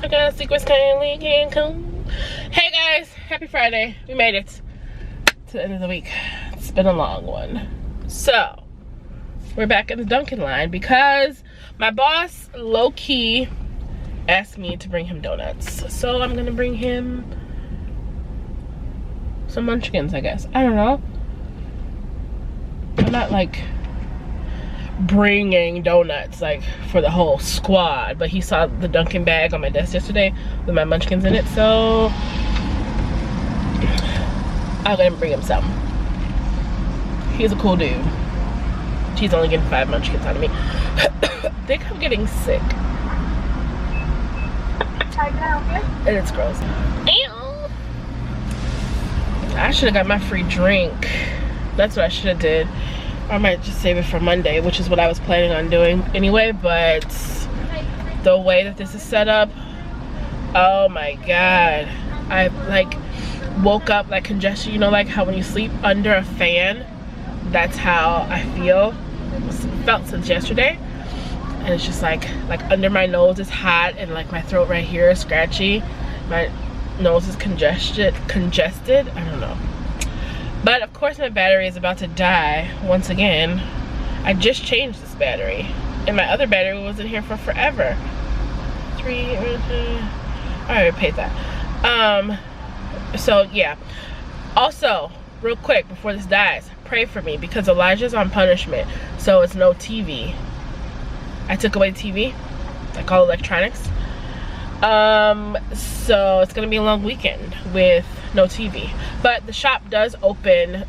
I got a secret Stanley can come. Hey guys, happy Friday. We made it to the end of the week. It's been a long one. So, we're back in the Dunkin' line because my boss low-key asked me to bring him donuts. So I'm gonna bring him some munchkins, I guess. I don't know. I'm not like bringing donuts like for the whole squad, but he saw the Dunkin' bag on my desk yesterday with my munchkins in it, so I'm gonna bring him some. He's a cool dude. He's only getting 5 munchkins out of me. I think I'm getting sick. And it's gross. Ew. I should have got my free drink. That's what I should have did. I might just save it for Monday, which is what I was planning on doing anyway, but the way that this is set up, oh my god. I like woke up like congestion, you know, like how when you sleep under a fan, that's how I felt since yesterday. And it's just like under my nose is hot, and like my throat right here is scratchy. My nose is congested. I don't know. But of course my battery is about to die once again. I just changed this battery, and my other battery was in here for forever. I already paid that. So yeah. Also, real quick before this dies, pray for me because Elijah's on punishment, so it's no TV. I took away the TV, like all electronics. So it's gonna be a long weekend with no TV, but the shop does open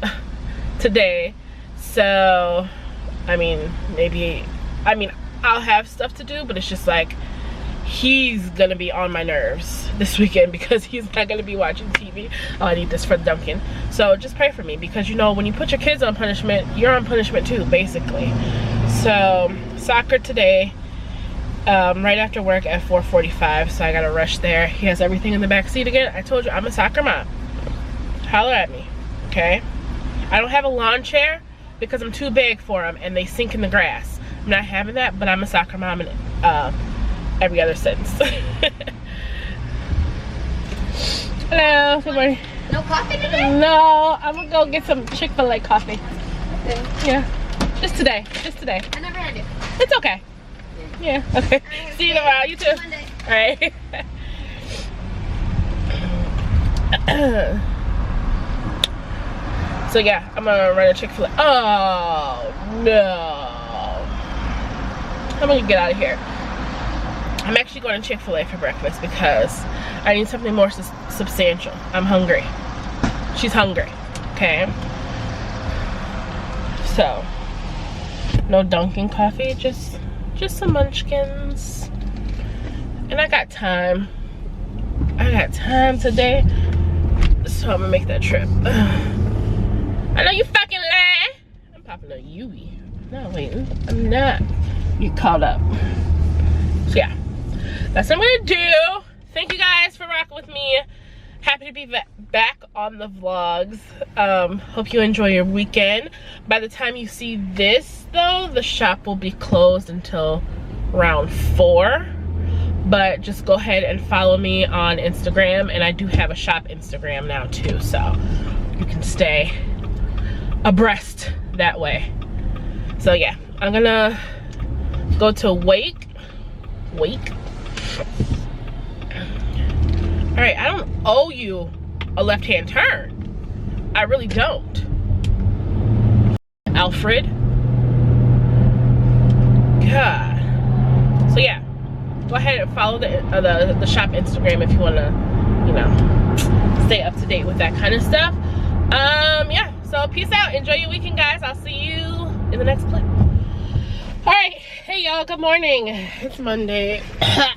today, so I mean I'll have stuff to do, but it's just like he's gonna be on my nerves this weekend because he's not gonna be watching TV. Oh, I need this for the Dunkin'. So just pray for me, because you know when you put your kids on punishment, you're on punishment too, basically. So soccer today, right after work at 4:45, so I gotta rush there. He has everything in the back seat again. I told you I'm a soccer mom. Holler at me, okay? I don't have a lawn chair because I'm too big for them and they sink in the grass. I'm not having that, but I'm a soccer mom in every other sense. Hello, good morning. No coffee today? No, I'm gonna go get some Chick-fil-A coffee. Okay. Yeah, just today. I never had it. It's okay. Yeah, okay. See you tomorrow. You too. Monday. All right. So yeah, I'm gonna run a Chick-fil-A. Oh no. I'm gonna get out of here. I'm actually going to Chick-fil-A for breakfast because I need something more substantial. I'm hungry. She's hungry, okay? So, no Dunkin' coffee, just some munchkins. And I got time. Today, so I'm gonna make that trip. I know you fucking lie. I'm popping a Yui. I'm not waiting. I'm not. You caught up. So yeah, that's what I'm gonna do. Thank you guys for rocking with me. Happy to be back on the vlogs. Hope you enjoy your weekend. By the time you see this though, the shop will be closed until around 4. But just go ahead and follow me on Instagram, and I do have a shop Instagram now too, so you can stay abreast that way. So yeah, I'm gonna go to Wake. All right, I don't owe you a left-hand turn. I really don't. Alfred. God. So yeah, go ahead and follow the shop Instagram if you wanna, you know, stay up to date with that kind of stuff. Yeah, so peace out. Enjoy your weekend, guys. I'll see you in the next clip. All right, hey y'all, good morning. It's Monday. I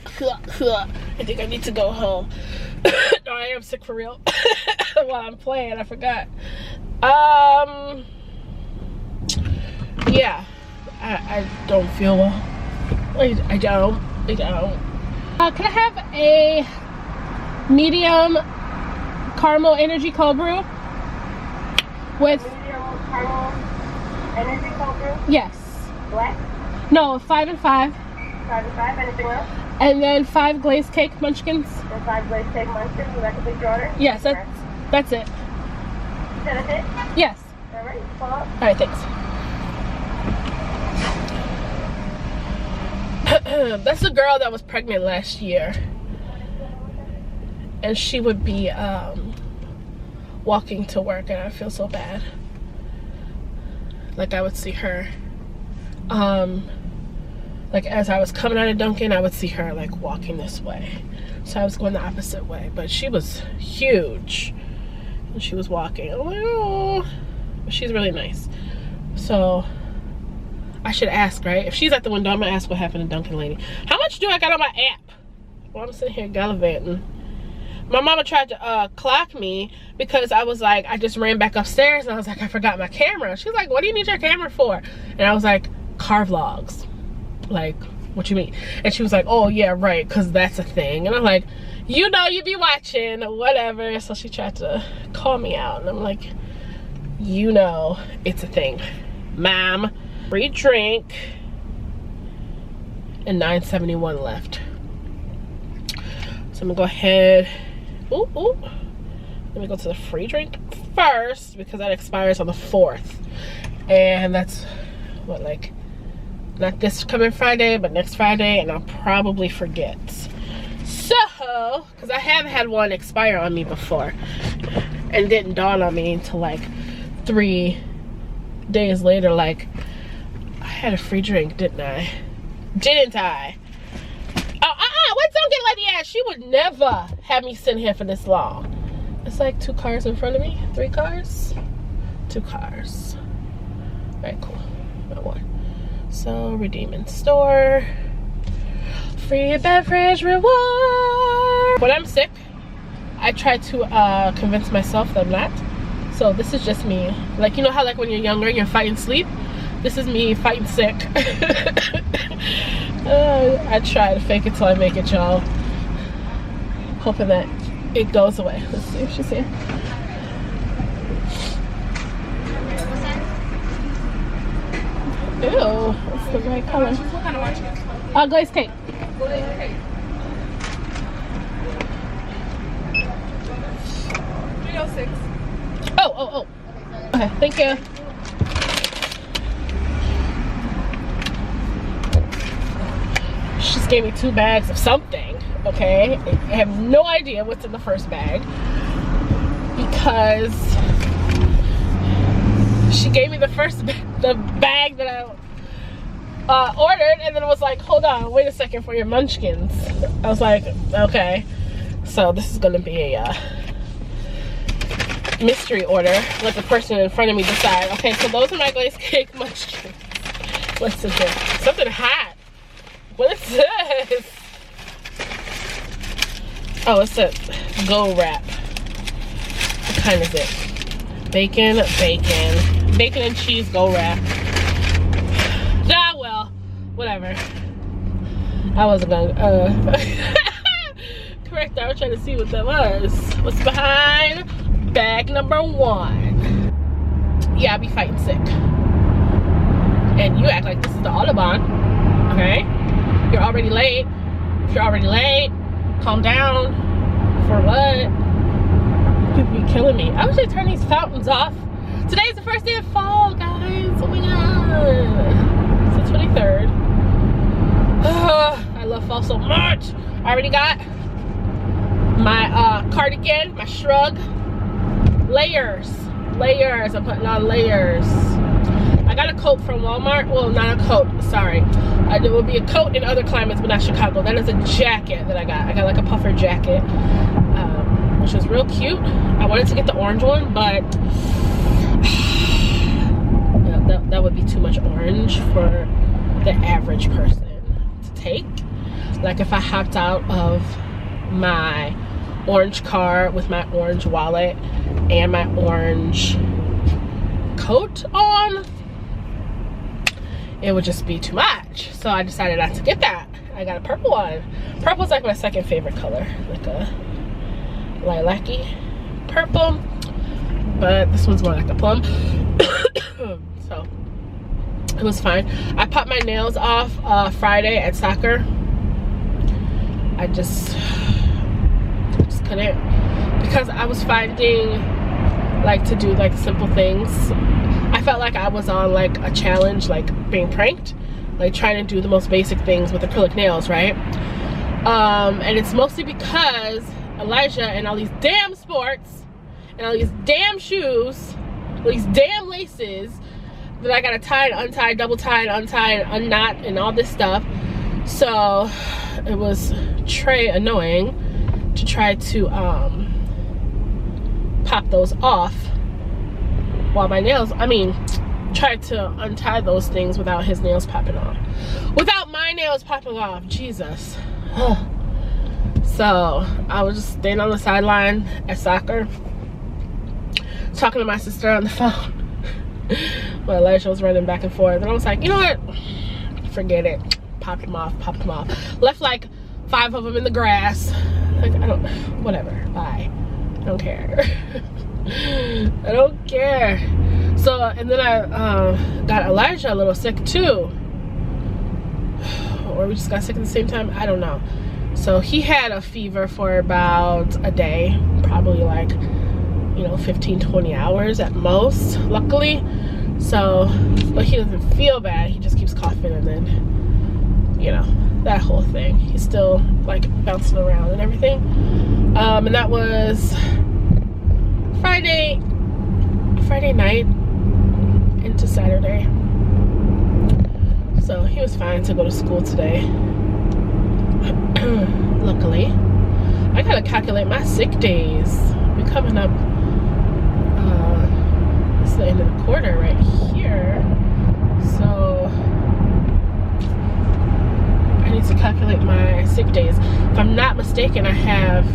think I need to go home. No, I am sick for real. While I'm playing, I forgot. Yeah, I don't feel well. I don't. Can I have a medium caramel energy cold brew with Medium caramel energy cold brew? Yes. Black? No, 5 and 5. 5 and 5. Anything else? And then 5 glazed cake munchkins. And 5 glazed cake munchkins. Would that complete your order? Yes, that's it. Is that it? Yes. All right. Follow up. All right, thanks. That's the girl that was pregnant last year. And she would be walking to work, and I feel so bad. Like I would see her, like as I was coming out of Dunkin', I would see her like walking this way. So I was going the opposite way, but she was huge. And she was walking. I'm like, oh, she's really nice. So I should ask, right? If she's at the window, I'm gonna ask what happened to Dunkin' lady. How much do I got on my app? Well, I'm sitting here gallivanting. My mama tried to clock me because I was like, I just ran back upstairs and I was like, I forgot my camera. She's like, what do you need your camera for? And I was like, car vlogs. Like, what you mean? And she was like, oh yeah, right, because that's a thing. And I'm like, you know, you be watching, whatever. So she tried to call me out. And I'm like, you know, it's a thing. Mom, free drink. And $9.71 left. So I'm gonna go ahead. Ooh. Let me go to the free drink first because that expires on the 4th. And that's what, like, not this coming Friday, but next Friday, and I'll probably forget. So, because I have had one expire on me before and didn't dawn on me until like 3 days later, like, I had a free drink, didn't I? What Dunkin' lady ass? She would never have me sit here for this long. It's like 2 cars in front of me. 3 cars? 2 cars. All right, cool. Not 1. So, redeem in store. Free beverage reward. When I'm sick, I try to convince myself that I'm not. So this is just me. Like, you know how like when you're younger, you're fighting sleep? This is me fighting sick. I try to fake it till I make it, y'all. Hoping that it goes away. Let's see if she's here. Ew, that's the right color. What kind of munchkins? Glazed cake. Glazed cake. 306. Oh. Okay, thank you. She just gave me 2 bags of something, okay? I have no idea what's in the first bag because she gave me the bag that I ordered, and then it was like, hold on, wait a second for your munchkins. I was like, okay. So this is gonna be a mystery order. Let the person in front of me decide. Okay, so those are my glazed cake munchkins. What's in here? Something hot. What is this? Oh, it's a Go Wrap. What kind is it? Bacon and cheese Go Wrap. Ah, well, whatever. I wasn't gonna correct that. I was trying to see what that was. What's behind bag number 1? Yeah, I be fighting sick. And you act like this is the Audubon, okay? You're already late. If you're already late, calm down. For what? People be killing me. I wish they turn these fountains off. Today's the first day of fall, guys. Oh my god. It's the 23rd. I love fall so much. I already got my cardigan, my shrug. Layers. I'm putting on layers. I got a coat from Walmart. Well, not a coat, sorry. There will be a coat in other climates, but not Chicago. That is a jacket that I got. I got like a puffer jacket, which was real cute. I wanted to get the orange one, but that would be too much orange for the average person to take. Like if I hopped out of my orange car with my orange wallet and my orange coat on, it would just be too much. So I decided not to get that. I got a purple one. Purple's like my second favorite color, like a lilac-y purple, but this one's more like a plum. So It was fine. I popped my nails off Friday at soccer. I just couldn't, because I was finding like to do like simple things. I felt like I was on like a challenge, like being pranked, like trying to do the most basic things with acrylic nails, right? And it's mostly because Elijah and all these damn sports and all these damn shoes, all these damn laces that I gotta tie and untie, double tie and untie and unknot and all this stuff. So it was annoying to try to pop those off while my nails, try to untie those things without his nails popping off. Without my nails popping off, Jesus. So I was just staying on the sideline at soccer, talking to my sister on the phone. But Elijah was running back and forth, and I was like, you know what? Forget it. Popped them off, popped them off. Left like 5 of them in the grass. Like, I don't, whatever, bye. I don't care. I don't care. So, and then I got Elijah a little sick too. Or we just got sick at the same time, I don't know. So he had a fever for about a day, probably like, 15-20 hours at most, luckily. So, but he doesn't feel bad, he just keeps coughing, and then that whole thing. He's still like bouncing around and everything. And that was Friday night into Saturday. So he was fine to go to school today. Luckily. I gotta calculate my sick days. We're coming up, it's the end of the quarter right here. So I need to calculate my sick days. If I'm not mistaken, I have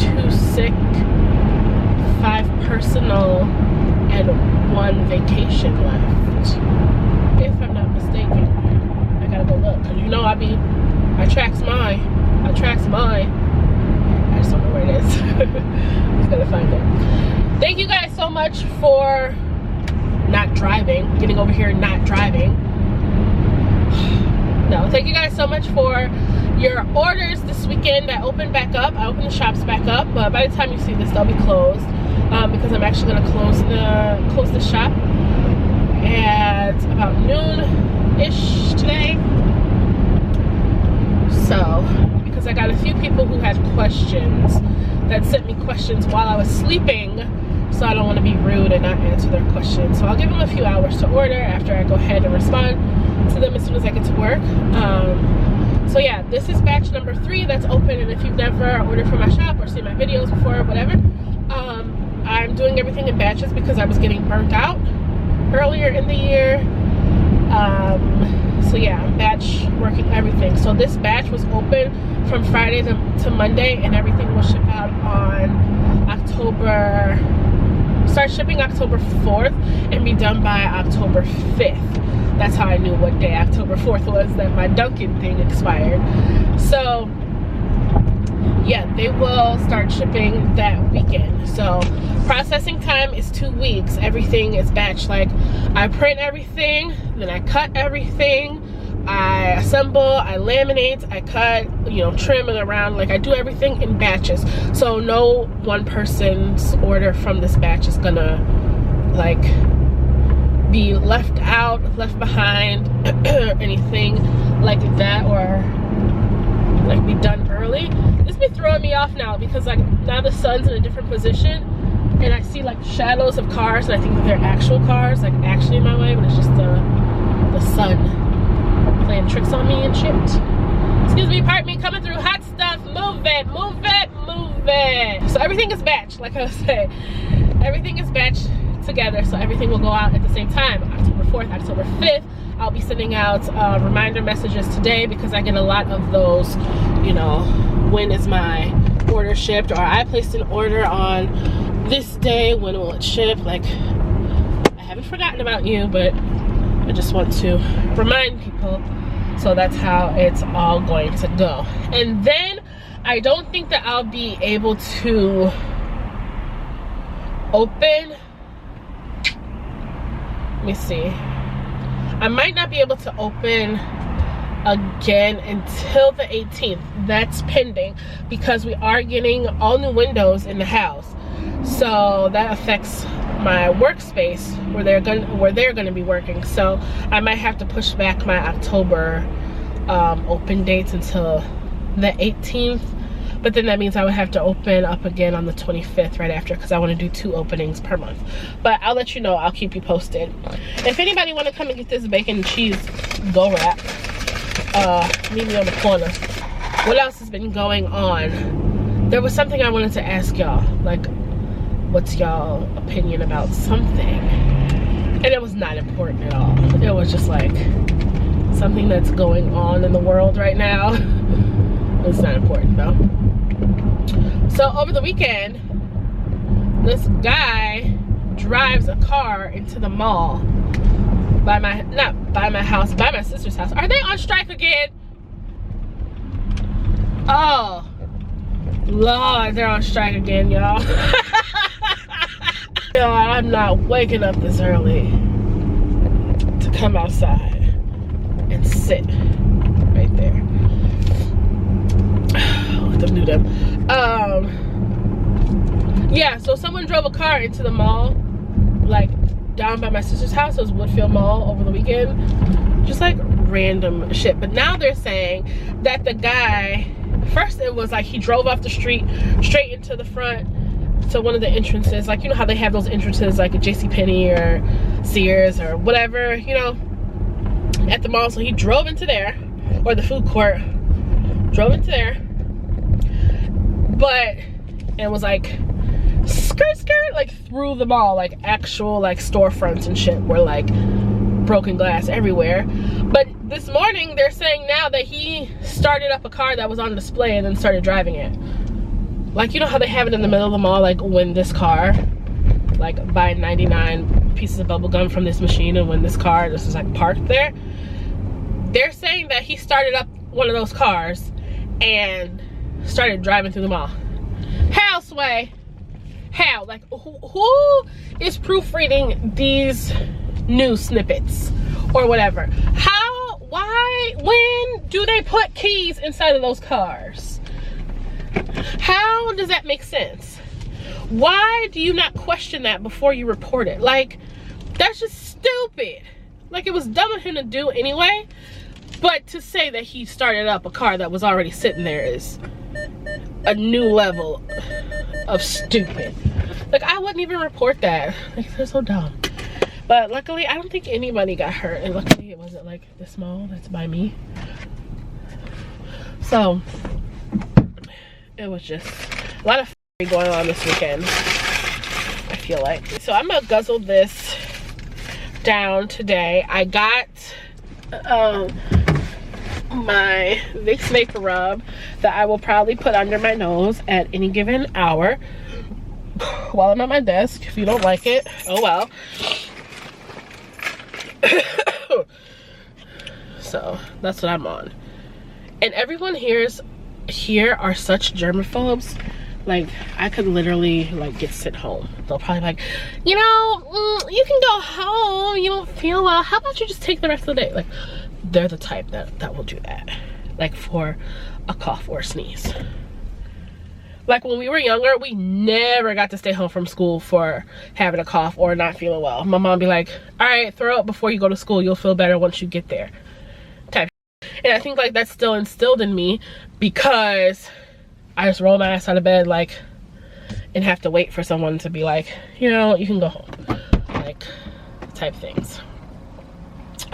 2 sick, 5 personal, and 1 vacation left. If I'm not mistaken. I gotta go look, cause I tracks mine. I just don't know where it is. Just gotta find it. Thank you guys so much for not driving, getting over here and not driving. No, thank you guys so much for your orders this weekend. I opened back up. I opened the shops back up, but by the time you see this, they'll be closed, because I'm actually gonna close the shop at about noon-ish today. So, because I got a few people who had questions that sent me questions while I was sleeping, so I don't want to be rude and not answer their questions. So I'll give them a few hours to order after I go ahead and respond to them as soon as I get to work. So yeah, this is batch number 3 that's open, and if you've never ordered from my shop or seen my videos before or whatever, I'm doing everything in batches because I was getting burnt out earlier in the year. So yeah, I'm batch working everything. So this batch was open from Friday to Monday, and everything will ship out on start shipping October 4th and be done by October 5th. That's how I knew what day October 4th was, that my Dunkin' thing expired. So yeah, they will start shipping that weekend. So processing time is 2 weeks. Everything is batch. Like, I print everything, then I cut everything, I assemble, I laminate, I cut, trim it around. Like, I do everything in batches. So no one person's order from this batch is gonna like be left out, left behind, anything like that, or like be done early. This be throwing me off now, because like now the sun's in a different position and I see like shadows of cars, and I think that they're actual cars, like actually in my way, but it's just the sun playing tricks on me and shit. Excuse me, pardon me, coming through hot stuff. Move it, move it, move it. So everything is batch, like I was saying. Everything is batch together, so everything will go out at the same time. October 4th, October 5th. I'll be sending out reminder messages today, because I get a lot of those, when is my order shipped, or I placed an order on this day, when will it ship? Like, I haven't forgotten about you, but I just want to remind people. So that's how it's all going to go. And then I don't think that I'll be able to open me see. I might not be able to open again until the 18th. That's pending because we are getting all new windows in the house, so that affects my workspace where they're gonna be working. So I might have to push back my October open dates until the 18th, but then that means I would have to open up again on the 25th right after, because I want to do 2 openings per month. But I'll let you know. I'll keep you posted. If anybody want to come and get this bacon and cheese go wrap, meet me on the corner. What else has been going on? There was something I wanted to ask y'all, like, what's y'all opinion about something? And it was not important at all. It was just like something that's going on in the world right now. It's not important though. So over the weekend, this guy drives a car into the mall by my, not by my house, by my sister's house. Are they on strike again? Oh Lord, they're on strike again, y'all. I'm not waking up this early to come outside and sit right there. Let them do them. Yeah, so someone drove a car into the mall, like down by my sister's house. It was Woodfield Mall over the weekend. Just like random shit. But now they're saying that the guy, first it was like he drove off the street straight into the front to one of the entrances, like, you know how they have those entrances like a JCPenney or Sears or whatever, you know, at the mall. So he drove into there, or the food court, drove into there, but it was like skirt like through the mall, like actual like storefronts and shit were like broken glass everywhere. But this morning they're saying now that he started up a car that was on display and then started driving it. Like, you know how they have it in the middle of the mall, like when this car, like buy 99 pieces of bubble gum from this machine, and when this car, this is like parked there. They're saying that he started up one of those cars and started driving through the mall. How, Sway? How? Like, who is proofreading these news snippets or whatever? How, why, when do they put keys inside of those cars? How does that make sense? Why do you not question that before you report it? Like, that's just stupid. Like, it was dumb of him to do anyway, but to say that he started up a car that was already sitting there is a new level of stupid. Like, I wouldn't even report that. Like, they're so dumb. But luckily, I don't think anybody got hurt, and luckily it wasn't like this mall that's by me. So it was just a lot of going on this weekend, I feel like. So I'm gonna guzzle this down today. I got my Vicks Vapor Rub that I will probably put under my nose at any given hour while I'm at my desk. If you don't like it, oh well. So that's what I'm on. And everyone here are such germaphobes. Like, I could literally like get sent home. They'll probably be like, you know, you can go home, you don't feel well, how about you just take the rest of the day? Like, they're the type that will do that, like for a cough or a sneeze. Like, when we were younger, we never got to stay home from school for having a cough or not feeling well. My mom be like, all right, throw up before you go to school, you'll feel better once you get there, type. And I think like that's still instilled in me because I just roll my ass out of bed, like, and have to wait for someone to be like, you know, you can go home, like, type things.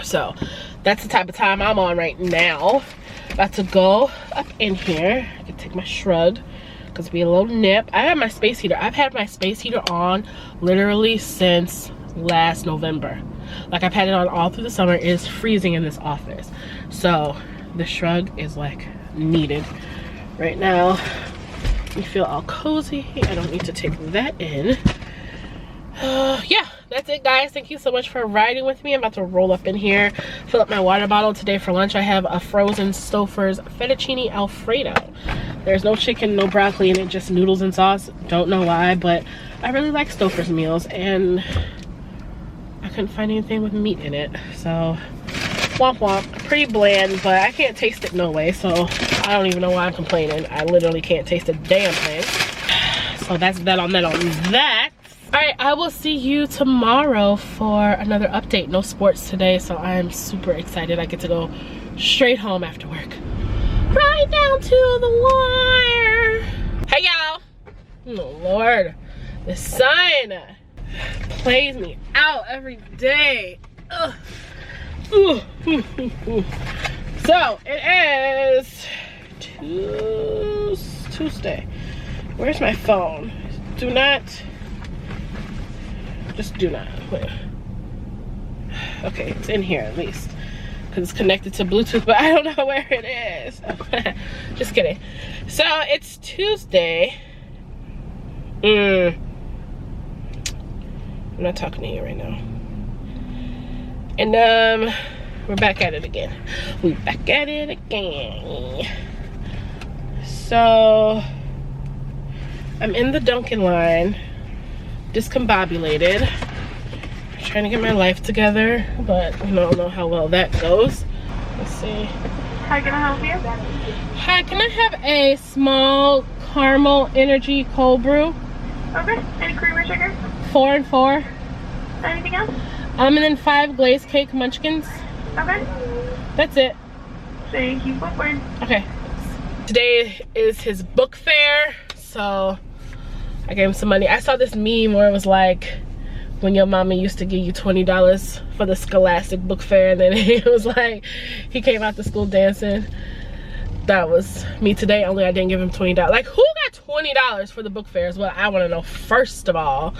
So that's the type of time I'm on right now. About to go up in here. I can take my shrug because it'll be a little nip. I have my space heater. I've had my space heater on literally since last November. Like, I've had it on all through the summer. It is freezing in this office. So the shrug is like needed right now. You feel all cozy. I don't need to take that in. Yeah, that's it, guys. Thank you so much for riding with me. I'm about to roll up in here, fill up my water bottle. Today for lunch I have a frozen Stouffer's fettuccine alfredo. There's no chicken, no broccoli in it, just noodles and sauce. Don't know why, but I really like Stouffer's meals, and I couldn't find anything with meat in it. So womp womp. Pretty bland, but I can't taste it no way, so I don't even know why I'm complaining. I literally can't taste a damn thing. So that's that on that on that. All right, I will see you tomorrow for another update. No sports today, so I am super excited. I get to go straight home after work. Right down to the wire. Hey y'all. Oh Lord, the sun plays me out every day. Ugh. So it is Tuesday. Where's my phone? Do not. Just do not. Wait. Okay, it's in here at least because it's connected to Bluetooth, but I don't know where it is. Just kidding. So it's Tuesday. I'm not talking to you right now. And we're back at it again. We back at it again. So I'm in the Dunkin' line, discombobulated, trying to get my life together, but I don't know how well that goes. Let's see. How can I help you? Hi, can I have a small caramel energy cold brew? Okay. Any cream or sugar? 4 and 4. Anything else? And then 5 glazed cake munchkins. Okay. That's it. Thank you. Forward. Okay. Today is his book fair, so I gave him some money. I saw this meme where it was like, when your mama used to give you $20 for the Scholastic book fair, and then it was like, he came out to school dancing. That was me today, only I didn't give him $20. Like, who got $20 for the book fair is what I want to know. First of all,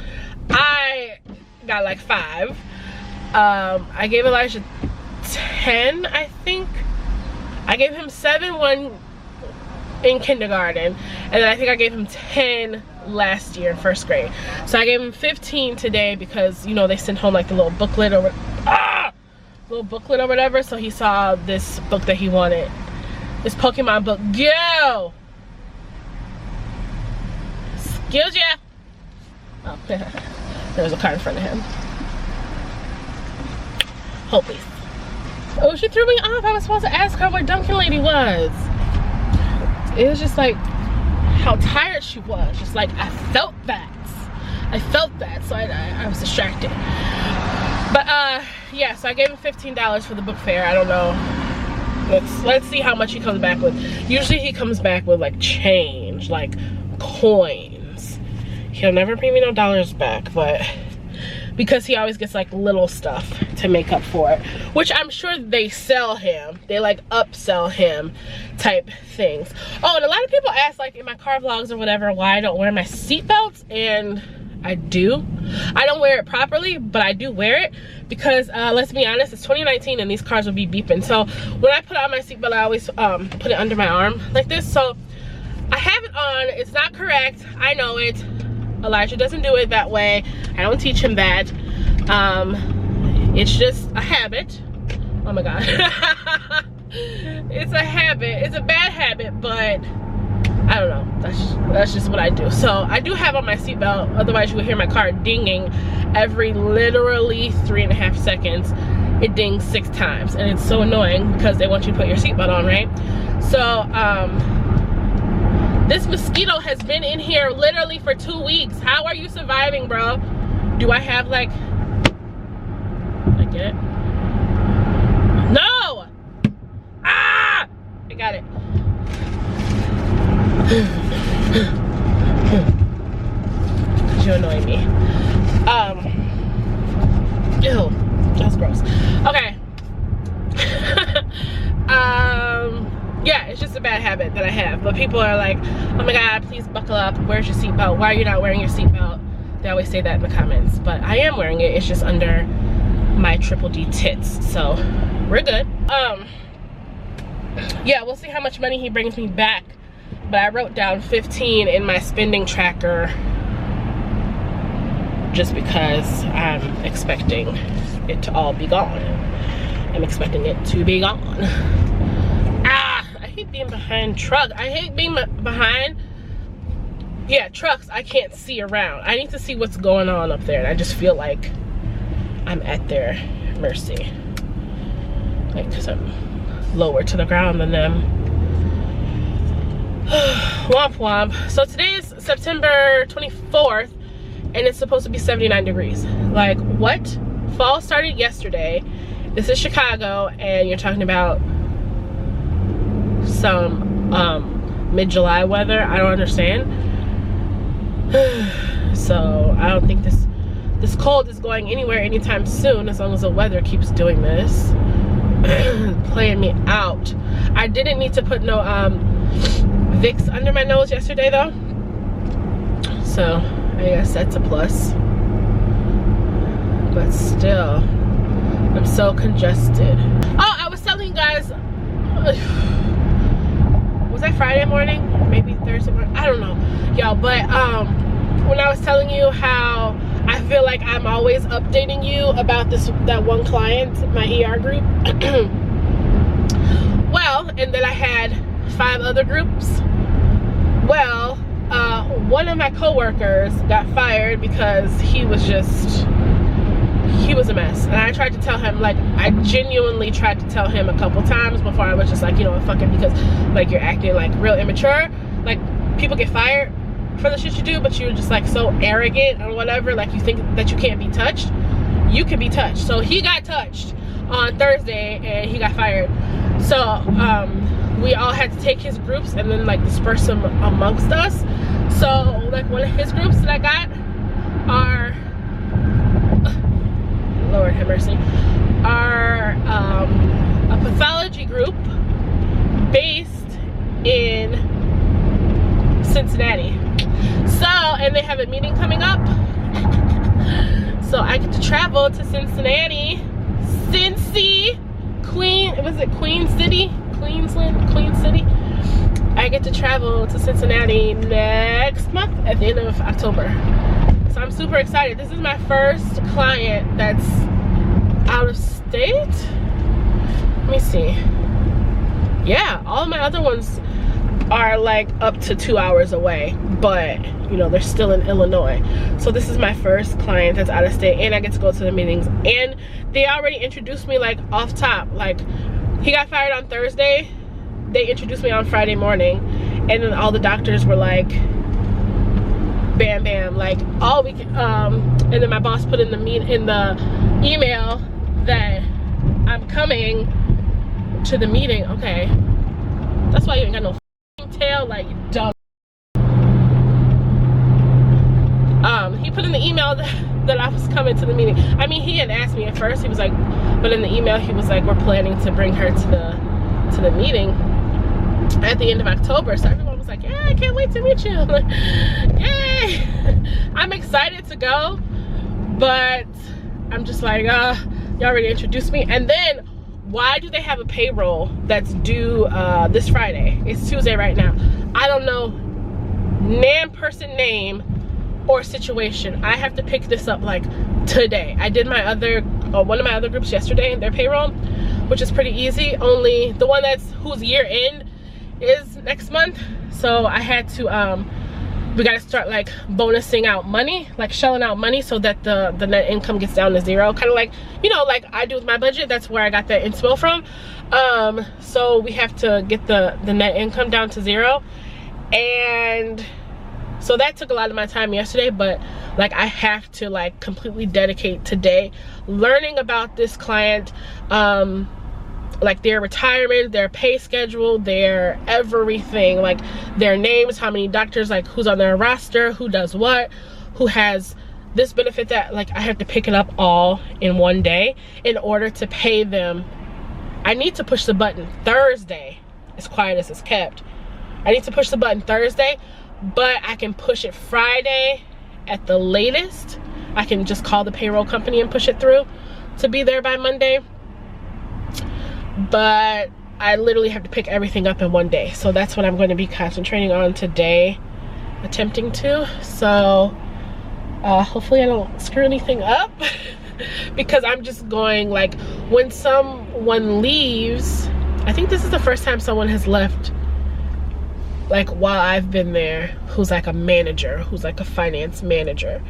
I got like 5. I gave Elijah 10, I think. I gave him 7 in kindergarten, and then I think I gave him 10 last year in 1st grade. So I gave him 15 today because, you know, they sent home like the little booklet or whatever. So he saw this book that he wanted, this Pokemon book. Yo, excuse ya. Oh, there was a car in front of him. Hold please. Oh, she threw me off. I was supposed to ask her where Dunkin' Lady was. It was just like how tired she was. Just like I felt that, so I was distracted. But yeah, so I gave him $15 for the book fair. I don't know. Let's see how much he comes back with. Usually he comes back with like change, like coins. He'll never pay me no dollars back, but because he always gets like little stuff to make up for it, which I'm sure they sell him. They like upsell him type things. Oh, and a lot of people ask like in my car vlogs or whatever why I don't wear my seatbelts, and I do. I don't wear it properly, but I do wear it because let's be honest, it's 2019 and these cars will be beeping. So when I put on my seatbelt, I always put it under my arm like this. So I have it on. It's not correct. I know it. Elijah doesn't do it that way. I don't teach him that. It's just a habit. Oh my God. It's a habit. It's a bad habit, but I don't know. That's just what I do. So I do have on my seatbelt. Otherwise you would hear my car dinging every literally 3.5 seconds. It dings 6 times. And it's so annoying because they want you to put your seatbelt on, right? So, this mosquito has been in here literally for 2 weeks. How are you surviving, bro? Do I have like, I get it? No! Ah! I got it. Cause you annoy me. Ew, that's gross. Okay. Yeah, it's just a bad habit that I have. But people are like, oh my God, please buckle up. Where's your seatbelt? Why are you not wearing your seatbelt? They always say that in the comments. But I am wearing it. It's just under my triple D tits. So we're good. Yeah, we'll see how much money he brings me back. But I wrote down 15 in my spending tracker just because I'm expecting it to all be gone. I'm expecting it to be gone. I hate being behind trucks. I hate being behind, yeah, trucks I can't see around. I need to see what's going on up there, and I just feel like I'm at their mercy. Like, cause I'm lower to the ground than them. Womp womp. So today is September 24th and it's supposed to be 79 degrees. Like, what? Fall started yesterday. This is Chicago and you're talking about some mid-July weather. I don't understand. So I don't think this cold is going anywhere anytime soon, as long as the weather keeps doing this. Playing me out. I didn't need to put no Vicks under my nose yesterday though, so I guess that's a plus. But still, I'm so congested. Oh, I was telling you guys, was that Friday morning? Maybe Thursday morning? I don't know, y'all. But when I was telling you how I feel like I'm always updating you about that one client, my ER group. Well, and then I had 5 other groups. Well, one of my coworkers got fired because he was a mess. And I tried to tell him, like, I genuinely tried to tell him a couple times before I was just like, you know, fuck it, because like you're acting like real immature. Like, people get fired for the shit you do, but you're just like so arrogant or whatever, like you think that you can't be touched. You can be touched. So he got touched on Thursday and he got fired. So we all had to take his groups and then like disperse them amongst us. So like one of his groups that I got are Lord have mercy, are a pathology group based in Cincinnati. So, and they have a meeting coming up. So I get to travel to Cincinnati, Cincy, Queen City? Queensland? Queen City? I get to travel to Cincinnati next month at the end of October. So I'm super excited. This is my first client that's out of state. Let me see. Yeah, all my other ones are like up to 2 hours away, but you know, they're still in Illinois. So this is my first client that's out of state, and I get to go to the meetings. And they already introduced me like off top. Like, he got fired on Thursday, they introduced me on Friday morning, and then all the doctors were like bam bam, like all week. And then my boss put in the email that I'm coming to the meeting. Okay, that's why you ain't got no tail, like, you dumb. He put in the email that I was coming to the meeting. I mean, he had asked me at first. He was like, but in the email he was like, we're planning to bring her to the meeting at the end of October. So everyone was like, yeah, I can't wait to meet you. I'm like, yay. I'm excited to go, but I'm just like, y'all already introduced me. And then why do they have a payroll that's due this Friday? It's Tuesday right now. I don't know person name or situation. I have to pick this up like today. I did my other one of my other groups yesterday, their payroll, which is pretty easy. Only the one whose year end is next month. So I had to we got to start like bonusing out money, like shelling out money, so that the net income gets down to 0. Kind of like, you know, like I do with my budget. That's where I got that inspo from. So we have to get the net income down to 0. And so that took a lot of my time yesterday, but like I have to like completely dedicate today learning about this client, like their retirement, their pay schedule, their everything, like their names, how many doctors, like who's on their roster, who does what, who has this benefit, that, like I have to pick it up all in one day in order to pay them. I need to push the button Thursday, as quiet as it's kept. I need to push the button Thursday, but I can push it Friday at the latest. I can just call the payroll company and push it through to be there by Monday. But I literally have to pick everything up in one day. So that's what I'm going to be concentrating on today, attempting to. So hopefully I don't screw anything up because I'm just going, like, when someone leaves, I think this is the first time someone has left like while I've been there, who's like a manager, who's like a finance manager.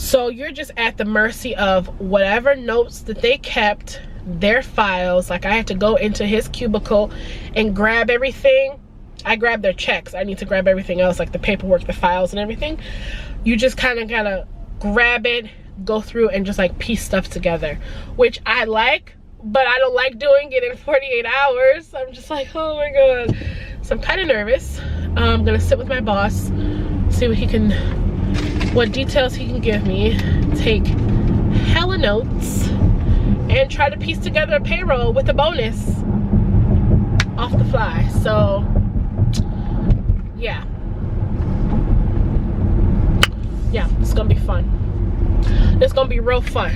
So you're just at the mercy of whatever notes that they kept, their files. Like I had to go into his cubicle and grab everything. I grabbed their checks. I need to grab everything else, like the paperwork, the files and everything. You just kind of gotta grab it, go through and just like piece stuff together, which I like, but I don't like doing it in 48 hours. I'm just like, oh my God. So I'm kind of nervous. I'm gonna sit with my boss, see what details he can give me, take hella notes, and try to piece together a payroll with a bonus off the fly. So yeah, it's gonna be fun. It's gonna be real fun.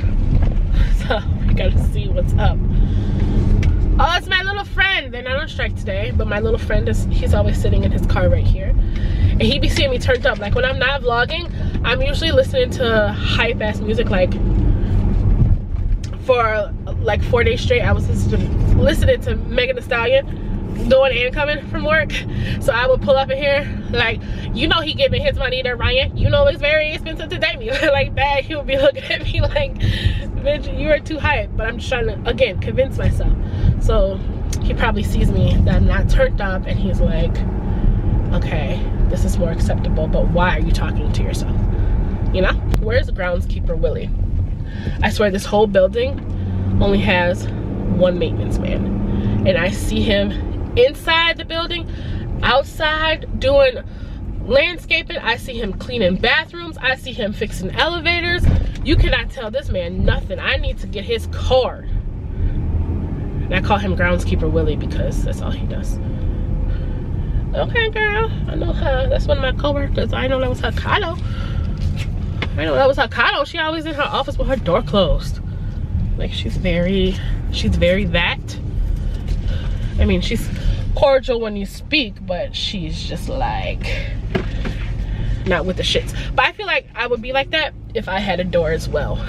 So we gotta see what's up. Oh, it's my little friend. They're not on strike today, but my little friend he's always sitting in his car right here, and he be seeing me turned up. Like when I'm not vlogging, I'm usually listening to hype ass music. Like for like 4 days straight, I was listening to Megan Thee Stallion going and coming from work. So I would pull up in here, like, you know, he giving his money to Ryan, you know, it's very expensive to date me. Like that, he would be looking at me like, bitch, you are too hype. But I'm just trying to, again, convince myself. So he probably sees me that I'm not turned up, and he's like, okay, this is more acceptable, but why are you talking to yourself? You know? Where's groundskeeper Willie? I swear this whole building only has one maintenance man, and I see him inside the building, outside doing landscaping. I see him cleaning bathrooms. I see him fixing elevators. You cannot tell this man nothing. I need to get his card. And I call him groundskeeper Willie because that's all he does. Okay, girl, I know her. That's one of my coworkers. I know that was her Kato. She always in her office with her door closed. Like she's very that. I mean, she's cordial when you speak, but she's just like not with the shits. But I feel like I would be like that if I had a door as well.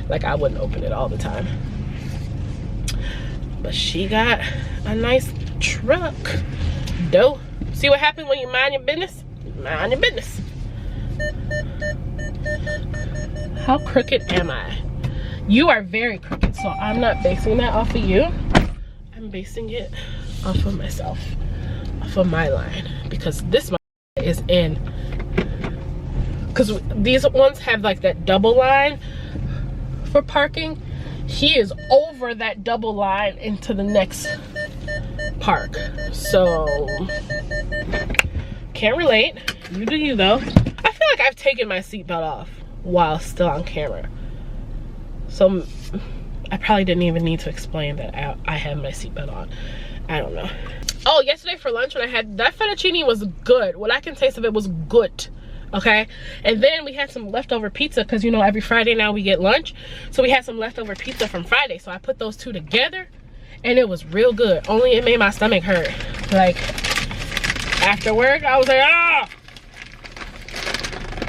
Like I wouldn't open it all the time. But she got a nice truck. Dope. See what happens when you mind your business? Mind your business. How crooked am I? You are very crooked, so I'm not basing that off of you. I'm basing it off of myself, off of my line, because this is in, because these ones have like that double line for parking. He is over that double line into the next park. So can't relate. You do you though. I feel like I've taken my seatbelt off while still on camera, so I probably didn't even need to explain that I have my seatbelt on. I don't know. Oh, yesterday for lunch when I had that fettuccine was good. What I can taste of it was good. Okay, and then we had some leftover pizza because you know every Friday now we get lunch, so we had some leftover pizza from Friday, so I put those two together and it was real good. Only it made my stomach hurt. Like after work I was like, ah,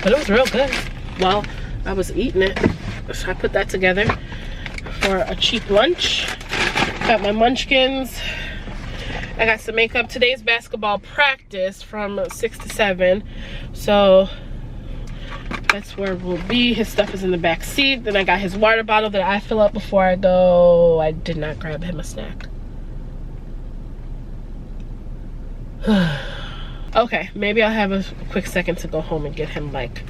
but it was real good while I was eating it. So I put that together for a cheap lunch. Got my munchkins. I got some makeup. Today's basketball practice from 6 to 7. So that's where we'll be. His stuff is in the back seat. Then I got his water bottle that I fill up before I go. I did not grab him a snack. Okay, maybe I'll have a quick second to go home and get him like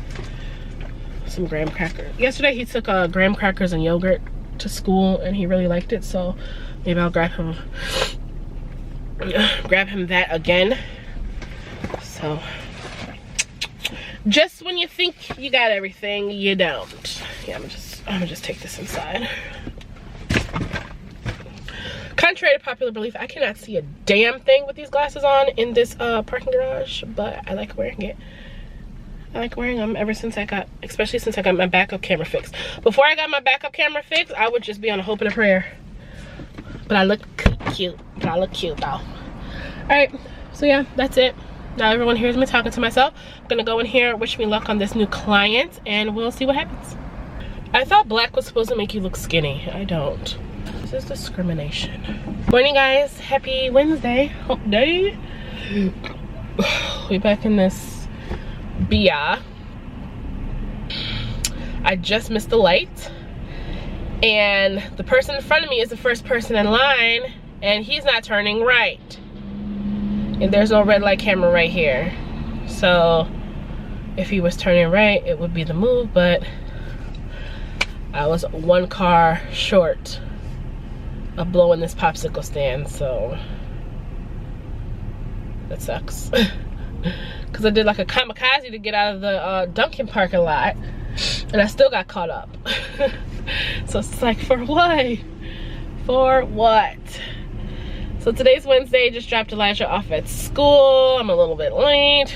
some graham crackers. Yesterday he took graham crackers and yogurt to school and he really liked it, so maybe I'll grab him that again. So just when you think you got everything, you don't. Yeah, I'm gonna just take this inside. Contrary to popular belief, I cannot see a damn thing with these glasses on in this parking garage, but I like wearing it. I like wearing them ever since especially since I got my backup camera fixed. Before I got my backup camera fixed, I would just be on a hope and a prayer. But I look cute. But I look cute though. Alright, so yeah, that's it. Now everyone hears me talking to myself. I'm gonna go in here, wish me luck on this new client, and we'll see what happens. I thought black was supposed to make you look skinny. I don't. This is discrimination. Morning guys, happy Wednesday, hump day. We back in this BIA. I just missed the light, and the person in front of me is the first person in line, and he's not turning right. And there's no red light camera right here. So if he was turning right, it would be the move, but I was one car short of blowing this popsicle stand, so that sucks. Because I did like a kamikaze to get out of the Dunkin' parking lot, and I still got caught up. So it's like, for what? For what? So today's Wednesday, just dropped Elijah off at school. I'm a little bit late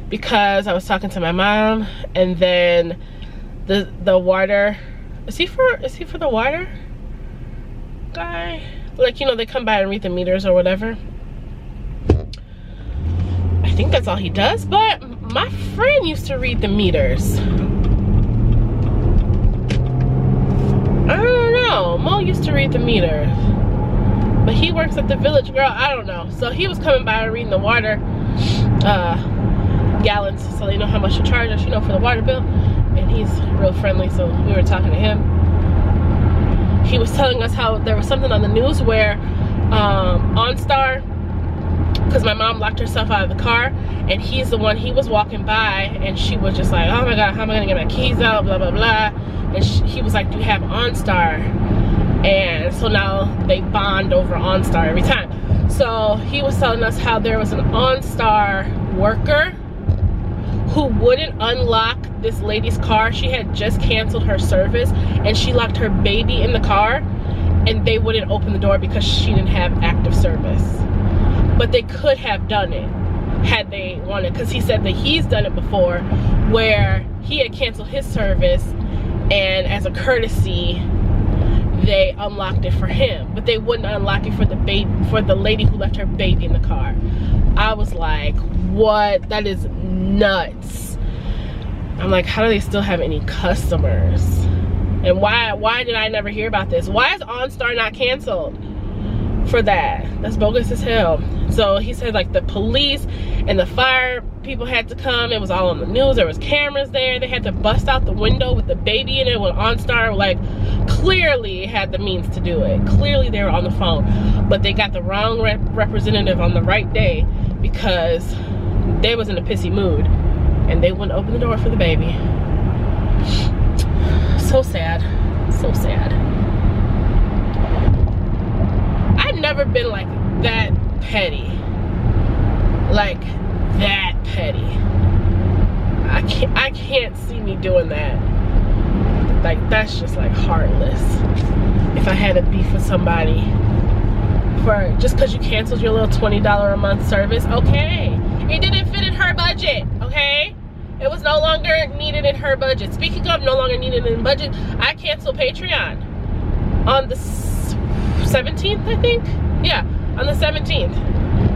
because I was talking to my mom, and then the water, is he for the water guy? Like, you know, they come by and read the meters or whatever. I think that's all he does, but my friend used to read the meters. I don't know. Mo used to read the meters, but he works at the Village Girl. I don't know. So he was coming by and reading the water gallons, so they know how much to charge us, you know, for the water bill. And he's real friendly, so we were talking to him. He was telling us how there was something on the news where OnStar, because my mom locked herself out of the car, and he was walking by, and she was just like, oh my god, how am I gonna get my keys out, blah blah blah. And he was like, do you have OnStar? And so now they bond over OnStar every time. So he was telling us how there was an OnStar worker who wouldn't unlock this lady's car. She had just canceled her service, and she locked her baby in the car, and they wouldn't open the door because she didn't have active service. But they could have done it had they wanted, because he said that he's done it before where he had canceled his service, and as a courtesy they unlocked it for him, but they wouldn't unlock it for the baby, for the lady who left her baby in the car. I was like, what? That is nuts. I'm like, how do they still have any customers? And why did I never hear about this? Why is OnStar not canceled for that? That's bogus as hell. So he said like the police and the fire people had to come. It was all on the news. There was cameras there. They had to bust out the window with the baby in it when OnStar like clearly had the means to do it. Clearly they were on the phone, but they got the wrong representative on the right day because they was in a pissy mood and they wouldn't open the door for the baby. So sad. So sad. I've never been like that petty. Like that petty. I can't see me doing that. Like, that's just like heartless. If I had a beef with somebody for just because you canceled your little $20 a month service, okay, it didn't fit in her budget, okay? It was no longer needed in her budget. Speaking of no longer needed in budget, I canceled Patreon on the 17th, I think. Yeah, on the 17th,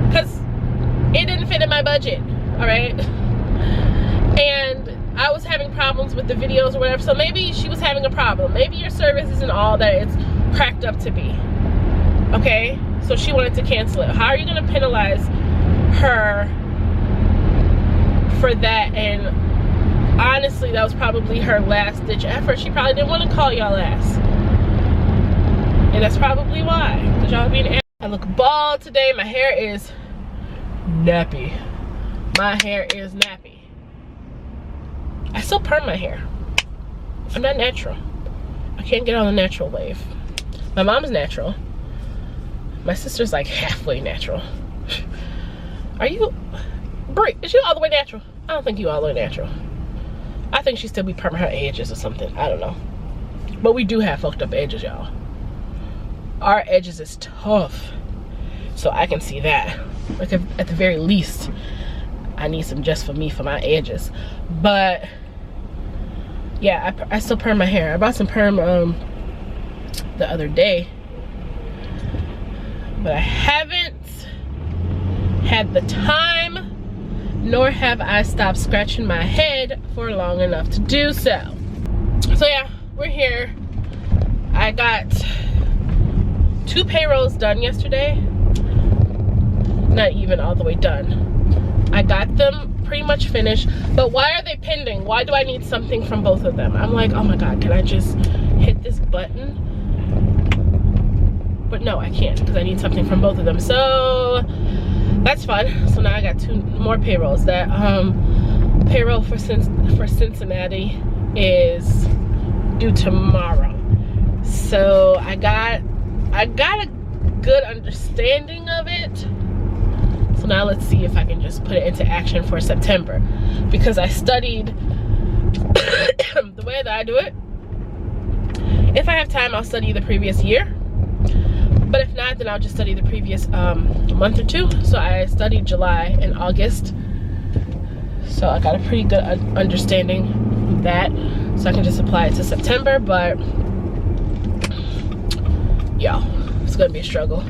because it didn't fit in my budget. All right, and I was having problems with the videos or whatever, so maybe she was having a problem. Maybe your service isn't all that it's cracked up to be. Okay, so she wanted to cancel it. How are you going to penalize her for that? And honestly, that was probably her last ditch effort. She probably didn't want to call y'all ass, and that's probably why, because y'all being ass. I look bald today. My hair is nappy. My hair is nappy. I still perm my hair. I'm not natural. I can't get on the natural wave. My mom's natural. My sister's like halfway natural. Are you, Brie, is you all the way natural? I don't think you all the way natural. I think she still be perming her edges or something. I don't know. But we do have fucked up edges, y'all. Our edges is tough. So I can see that. Like, at the very least, I need some just for me for my edges. But yeah, I still perm my hair. I bought some perm the other day, but I haven't had the time, nor have I stopped scratching my head for long enough to do so. So yeah, we're here. I got 2 payrolls done yesterday. Not even all the way done. I got them pretty much finished, but why are they pending? Why do I need something from both of them? I'm like, oh my God, can I just hit this button? But no, I can't, because I need something from both of them. So that's fun. So now I got 2 more payrolls. That payroll for Cincinnati is due tomorrow. So I got a good understanding of it. So now let's see if I can just put it into action for September, because I studied the way that I do it. If I have time, I'll study the previous year, but if not, then I'll just study the previous month or 2. So I studied July and August, so I got a pretty good understanding of that, so I can just apply it to September. But yeah, it's gonna be a struggle.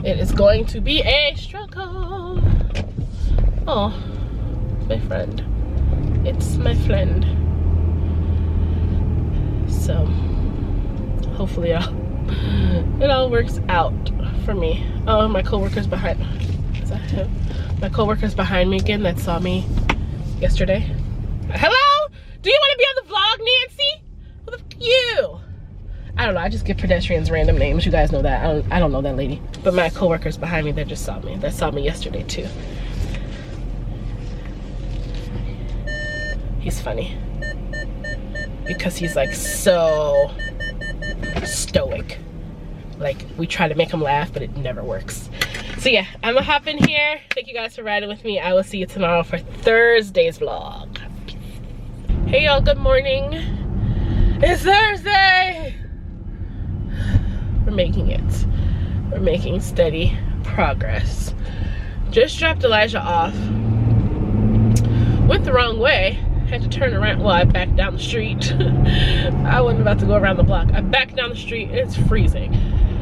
It is going to be a struggle. Oh, my friend. It's my friend. So, hopefully it all works out for me. Oh, my coworker's behind. Is that him? My coworker's behind me again that saw me yesterday. Hello? Do you want to be on the vlog, Nancy? Who the f you? I don't know, I just give pedestrians random names. You guys know that. I don't know that lady. But my coworkers behind me that just saw me. That saw me yesterday too. He's funny. Because he's like so stoic. Like, we try to make him laugh, but it never works. So yeah, I'm gonna hop in here. Thank you guys for riding with me. I will see you tomorrow for Thursday's vlog. Hey y'all, good morning. It's Thursday. We're making it. We're making steady progress. Just dropped Elijah off. Went the wrong way. Had to turn around. Well, I backed down the street. I wasn't about to go around the block. I backed down the street. It's freezing.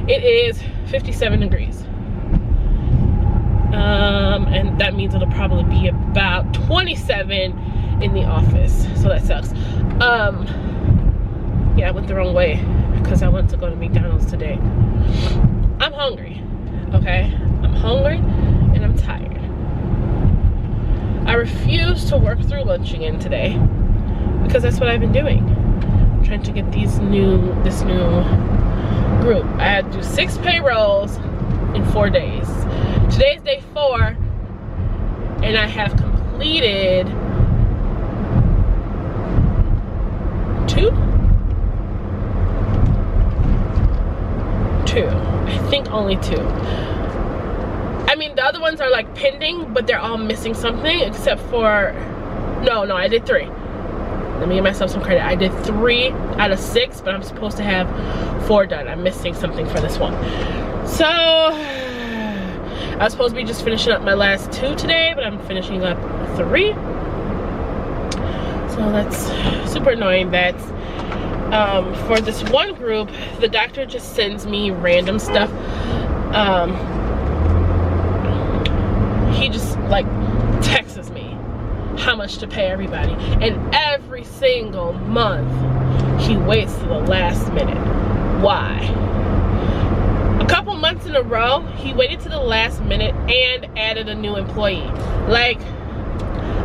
It is 57 degrees. And that means it'll probably be about 27 in the office. So that sucks. Yeah, I went the wrong way because I went to go to McDonald's today. I'm hungry, okay? I'm hungry and I'm tired. I refuse to work through lunch again today because that's what I've been doing. I'm trying to get this new group. I had to do 6 payrolls in 4 days. Today's day 4 and I have completed 2? I think only 2. I mean, the other ones are like pending, but they're all missing something except for, no, I did 3. Let me give myself some credit. I did 3 out of 6, but I'm supposed to have 4 done. I'm missing something for this one. So, I was supposed to be just finishing up my last 2 today, but I'm finishing up 3. So that's super annoying. That's for this one group, the doctor just sends me random stuff. He just like texts me how much to pay everybody, and every single month he waits to the last minute. Why? A couple months in a row he waited to the last minute and added a new employee. Like,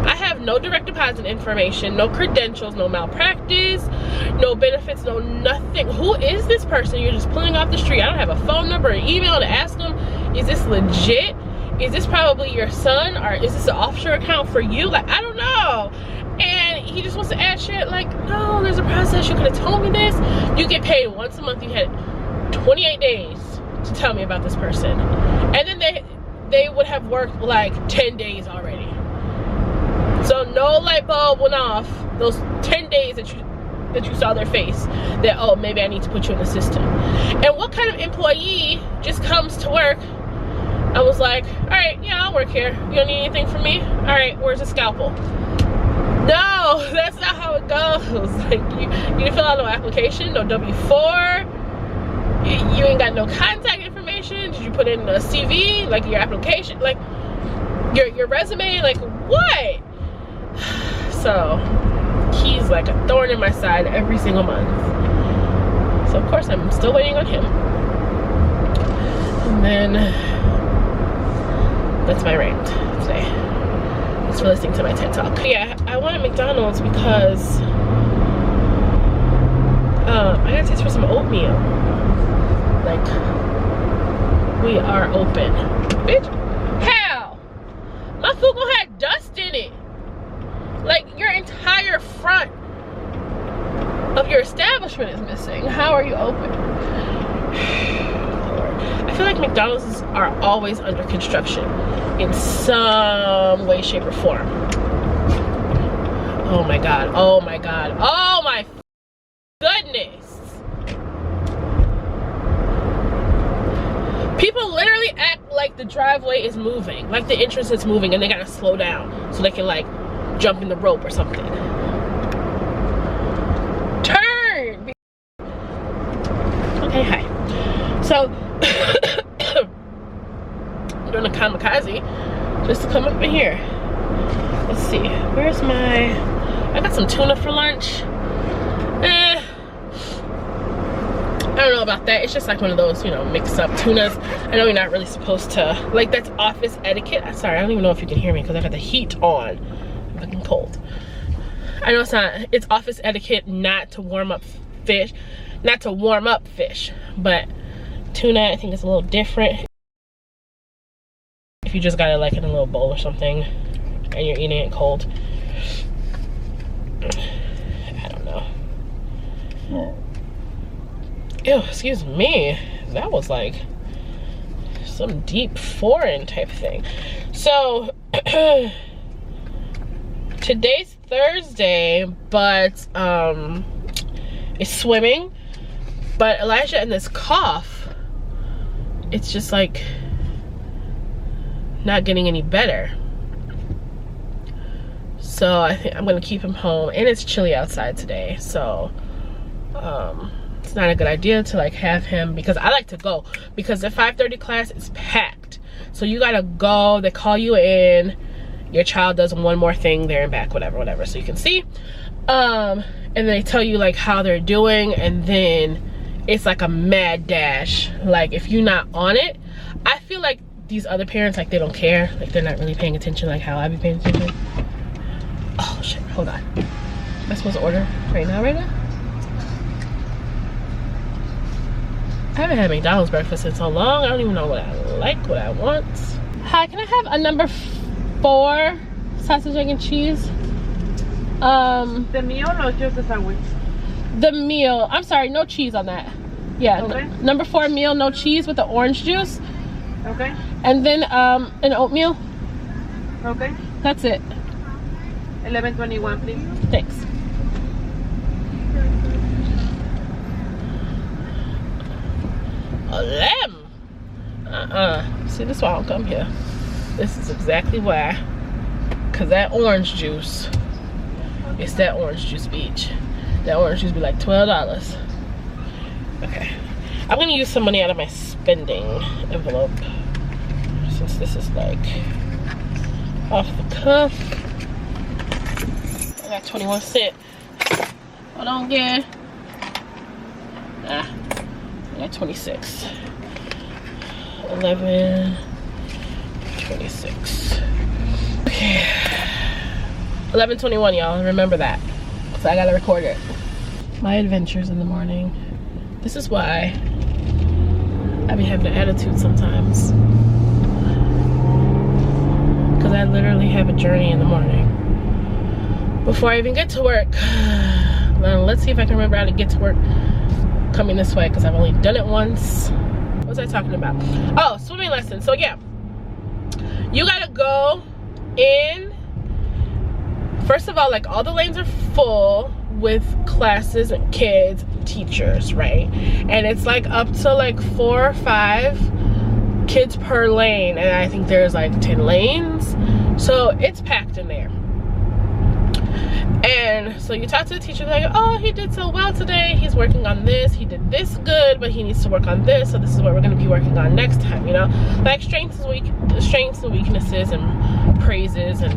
I have no direct deposit information, no credentials, no malpractice, no benefits, no nothing. Who is this person you're just pulling off the street? I don't have a phone number or email to ask them, is this legit? Is this probably your son, or is this an offshore account for you? Like, I don't know. And he just wants to add shit like, no, there's a process. You could have told me this. You get paid once a month. You had 28 days to tell me about this person. And then they would have worked like 10 days already. So no light bulb went off those 10 days that you saw their face, that, oh, maybe I need to put you in the system. And what kind of employee just comes to work? I was like, all right, yeah, I'll work here. You don't need anything from me? All right, where's the scalpel? No, that's not how it goes. Like, you didn't fill out no application, no W-4. You ain't got no contact information. Did you put in a CV, like your application, like your resume? Like, what? So he's like a thorn in my side every single month. So of course I'm still waiting on him. And then That's my rant today. Thanks for listening to my TED Talk. But yeah, I wanted McDonald's because I gotta taste for some oatmeal. Like, we are open. Bitch, how? My food gonna have dust in it. Like, your entire front of your establishment is missing. How are you open? I feel like McDonald's are always under construction in some way, shape, or form. Oh my god, oh my god, oh my goodness. People literally act like the driveway is moving, like the entrance is moving, and they gotta slow down so they can like jump in the rope or something. Turn! Okay, hi. So, I'm doing a kamikaze just to come up in here. Let's see, where's my, I got some tuna for lunch. I don't know about that. It's just like one of those, you know, mix up tunas. I know you're not really supposed to, like, that's office etiquette. I'm sorry, I don't even know if you can hear me because I got the heat on. I'm fucking cold. I know it's not, it's office etiquette not to warm up fish, but tuna I think is a little different. If you just got it like in a little bowl or something and you're eating it cold. I don't know. Ew, excuse me. That was like some deep foreign type thing. So today's Thursday, but it's swimming. But Elijah and this cough, it's just like not getting any better. So I think I'm gonna keep him home, and it's chilly outside today, so it's not a good idea to like have him, because I like to go, because the 5:30 class is packed. So you gotta go, they call you in, your child does one more thing there and back, whatever, so you can see. And they tell you like how they're doing, and then it's like a mad dash. Like if you're not on it, I feel like these other parents, like they don't care, like they're not really paying attention like how I be paying attention. Oh shit, hold on. Am I supposed to order right now? I haven't had McDonald's breakfast in so long. I don't even know what I like, what I want. Hi, can I have a number 4 sausage, egg, and cheese? The meal or just the sandwich? The meal. I'm sorry, no cheese on that. Yeah, okay. Number 4 meal, no cheese with the orange juice. Okay. And then an oatmeal. Okay. That's it. 11:21, please. Thanks. See, this is why I don't come here. This is exactly why. Cause that orange juice, it's that orange juice beach. That orange juice be like $12. Okay, I'm gonna use some money out of my spending envelope, since this is like off the cuff. I got 21 cents. Hold on, again. I got 26. 11:26. Okay. 11:21, y'all. Remember that. So I gotta record it. My adventures in the morning. This is why I be having an attitude sometimes. Because I literally have a journey in the morning. Before I even get to work. Well, let's see if I can remember how to get to work coming this way, because I've only done it once. What was I talking about? Oh, swimming lesson. So yeah, you gotta go in. First of all, like all the lanes are full with classes and kids and teachers, right? And it's like up to like 4 or 5 kids per lane, and I think there's like 10 lanes, so it's packed in there. And so you talk to the teacher, like, oh, he did so well today, he's working on this, he did this good, but he needs to work on this, so this is what we're going to be working on next time, you know, like strengths and weaknesses and praises and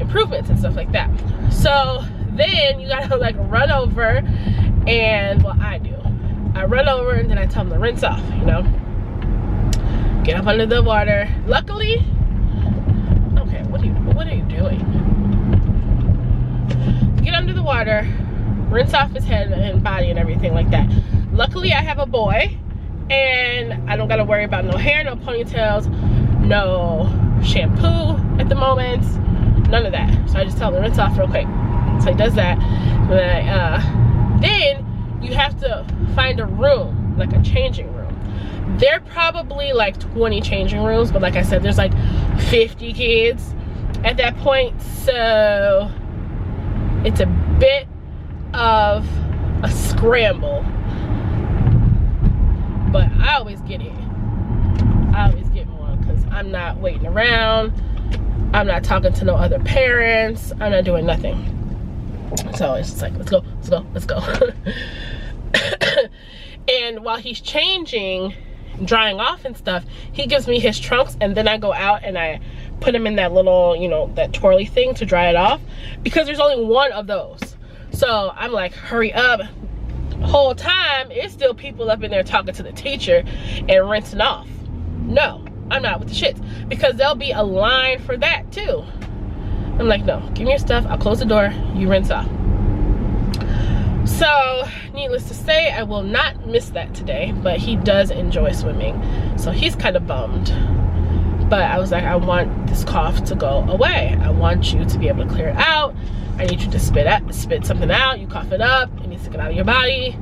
improvements and stuff like that. So then you gotta like run over, and well, I run over and then I tell them to rinse off, you know, get up under the water. Luckily doing? Get under the water, rinse off his head and body and everything like that. Luckily, I have a boy, and I don't gotta worry about no hair, no ponytails, no shampoo at the moment, none of that. So I just tell him to rinse off real quick. So he does that. Then you have to find a room, like a changing room. There are probably like 20 changing rooms, but like I said, there's like 50 kids at that point, so it's a bit of a scramble. But I always get it. I always get one because I'm not waiting around. I'm not talking to no other parents. I'm not doing nothing. So it's just like, let's go, let's go, let's go. And while he's changing, drying off and stuff, he gives me his trunks, and then I go out and I put him in that little, you know, that twirly thing to dry it off, because there's only one of those. So I'm like, hurry up. Whole time it's still people up in there talking to the teacher and rinsing off. No, I'm not with the shits, because there'll be a line for that too. I'm like, no, give me your stuff, I'll close the door, you rinse off. So needless to say, I will not miss that today, but he does enjoy swimming, so he's kind of bummed. But I was like, I want this cough to go away. I want you to be able to clear it out. I need you to spit something out. You cough it up, it needs to get out of your body,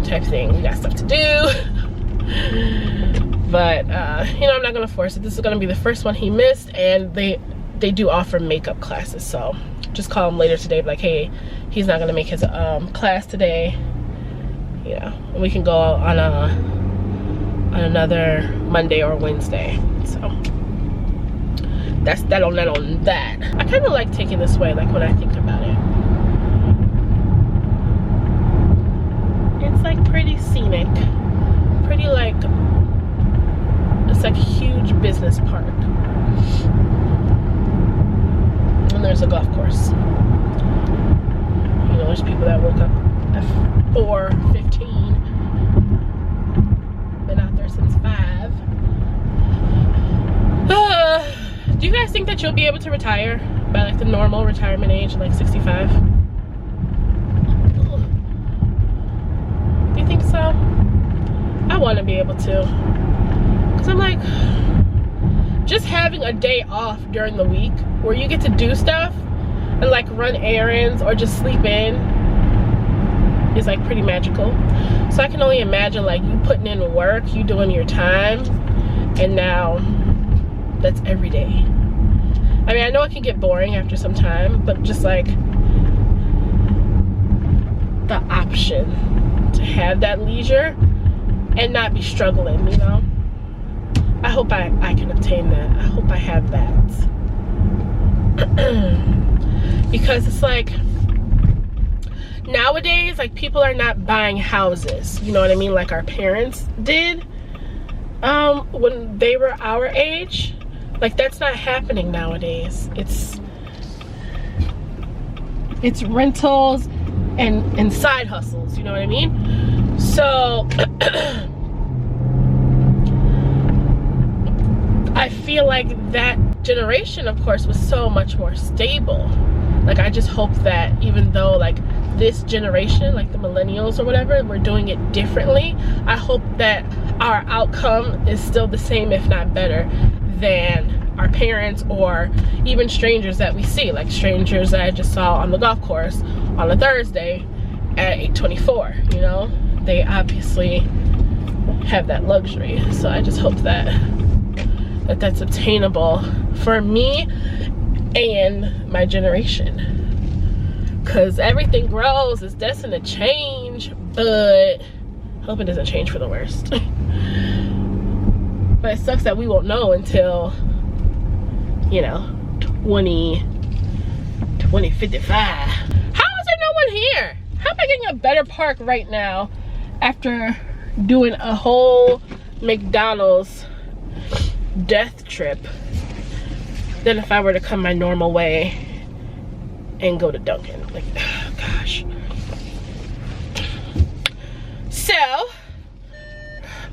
type thing. We got stuff to do. But you know, I'm not gonna force it. This is gonna be the first one he missed, and they do offer makeup classes, so just call him later today, like, hey, he's not gonna make his class today, you know, and we can go on another Monday or Wednesday. So that's that on that. I kind of like taking this way, like when I think about it. It's like pretty scenic, pretty like, it's like a huge business park. And there's a golf course. You know, there's people that woke up at 4:15, been out there since 5. Do you guys think that you'll be able to retire by like the normal retirement age, like 65? Do you think so? I want to be able to, because I'm like, just having a day off during the week where you get to do stuff and like run errands or just sleep in is like pretty magical. So I can only imagine like you putting in work, you doing your time, and now that's every day. I mean, I know it can get boring after some time, but just like the option to have that leisure and not be struggling, you know? I hope I can obtain that. I hope I have that. Because it's like, nowadays, like, people are not buying houses, you know what I mean, like our parents did when they were our age. Like, that's not happening nowadays. It's rentals and side hustles, you know what I mean? So I feel like that generation, of course, was so much more stable. Like, I just hope that even though like this generation, like the millennials or whatever, we're doing it differently, I hope that our outcome is still the same, if not better, than our parents or even strangers that we see, like strangers that I just saw on the golf course on a Thursday at 8:24. You know, they obviously have that luxury. So I just hope that that's obtainable for me and my generation, because everything grows, it's destined to change, but I hope it doesn't change for the worst. But it sucks that we won't know until, you know, 2055. How is there no one here? How am I getting a better park right now after doing a whole McDonald's death trip than if I were to come my normal way and go to Dunkin'? Like, oh gosh. So,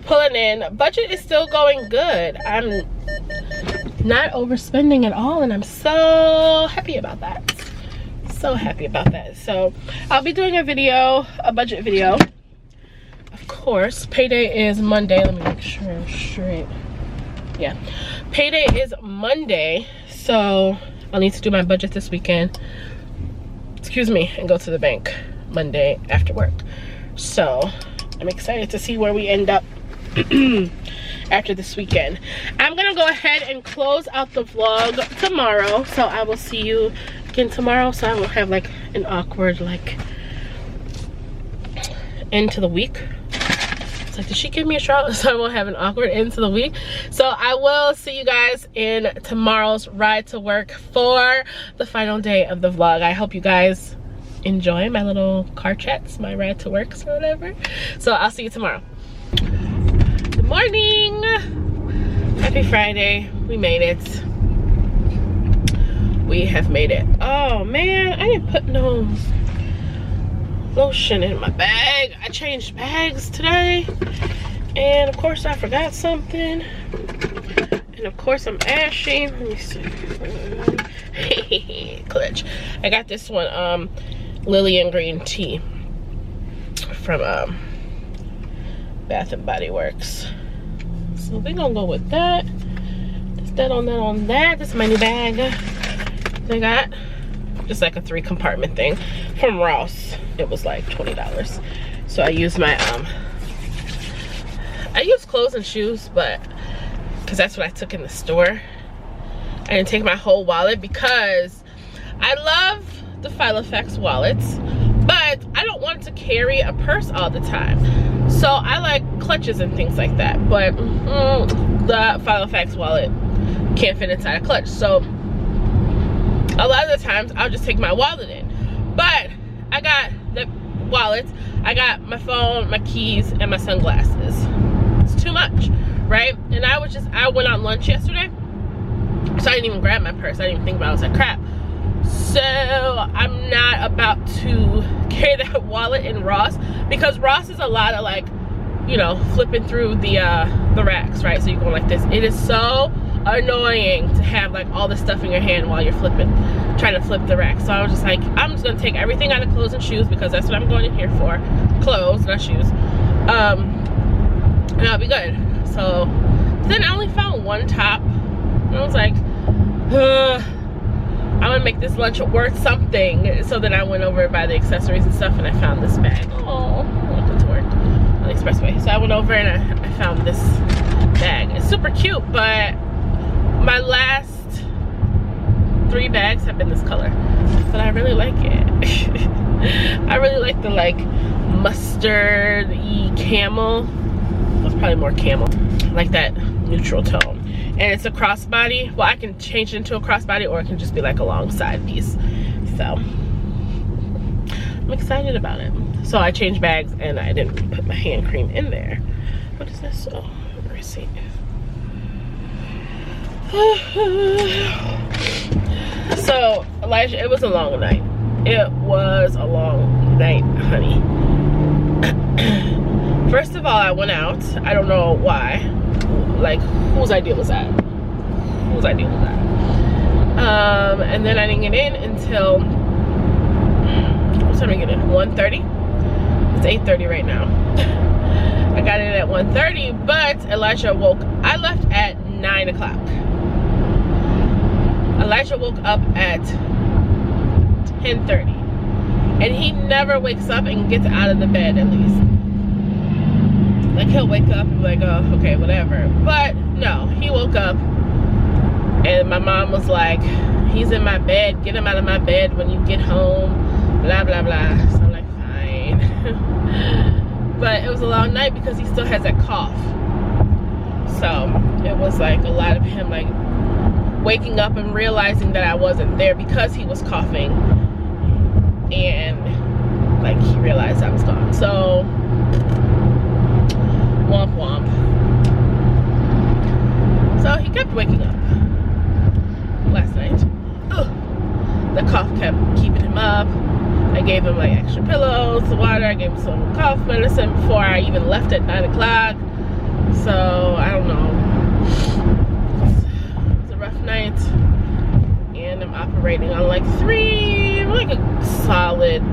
pulling in, budget is still going good. I'm not overspending at all, and I'm so happy about that. So happy about that. So I'll be doing a video, a budget video. Of course, payday is Monday. Let me make sure I'm straight. Yeah, payday is Monday, so I'll need to do my budget this weekend. Excuse me, and go to the bank Monday after work. So I'm excited to see where we end up after this weekend. I'm gonna go ahead and close out the vlog tomorrow, so I will see you again tomorrow, so I won't have like an awkward like end to the week. It's like, did she give me a shout? So I won't have an awkward end to the week. So I will see you guys in tomorrow's ride to work for the final day of the vlog. I hope you guys enjoy my little car chats, my ride to works or whatever. So I'll see you tomorrow. Good morning. Happy Friday. We made it. We have made it. Oh man, I didn't put no lotion in my bag. I changed bags today, and of course I forgot something, and of course I'm ashy. Let me see. Clutch. I got this one, Lily and Green tea from Bath and Body Works. So we're gonna go with that. Just that on that on that. This is my new bag. I got just like a 3-compartment thing from Ross. It was like $20. So I used my I used clothes and shoes, but because that's what I took in the store. I didn't take my whole wallet because I love the Filofax wallets, but I don't want to carry a purse all the time. So I like clutches and things like that, but the Filofax wallet can't fit inside a clutch. So a lot of the times I'll just take my wallet in, but I got the wallet, I got my phone, my keys, and my sunglasses. It's too much, right? And I went on lunch yesterday, so I didn't even grab my purse. I didn't even think about it. I was like, crap. So I'm not about to carry that wallet in Ross, because Ross is a lot of like, you know, flipping through the racks, right? So you're going like this. It is so annoying to have like all this stuff in your hand while you're trying to flip the rack. So I was just like, I'm just gonna take everything out of clothes and shoes, because that's what I'm going in here for. Clothes, not shoes. And I'll be good. So then I only found one top, and I was like, I'm gonna make this lunch worth something. So then I went over and buy the accessories and stuff, and I found this bag. Oh, welcome to work on the expressway. So I went over and I found this bag. It's super cute, but my last 3 bags have been this color, but I really like it. I really like the like mustard-y camel. It's probably more camel, like that neutral tone. And it's a crossbody. Well, I can change it into a crossbody, or it can just be like a long side piece. So I'm excited about it. So I changed bags, and I didn't put my hand cream in there. What is this? Oh, receipt. So Elijah, it was a long night. It was a long night, honey. First of all, I went out. I don't know why. Like, whose idea was that? Whose idea was that? And then I didn't get in until, what time did I get in? 1:30? It's 8:30 right now. I got in at 1:30, but Elijah woke. I left at 9 o'clock. Elijah woke up at 10:30, and he never wakes up and gets out of the bed at least. Like, he'll wake up and be like, oh, okay, whatever. But no, he woke up, and my mom was like, he's in my bed, get him out of my bed when you get home, blah, blah, blah. So I'm like, fine. But it was a long night because he still has that cough. So it was like a lot of him like waking up and realizing that I wasn't there because he was coughing, and like he realized I was gone. So womp womp. So he kept waking up last night. Ugh. The cough kept keeping him up. I gave him like extra pillows, water. I gave him some cough medicine before I even left at 9 o'clock. So I don't know. It's a rough celebrating on like a solid,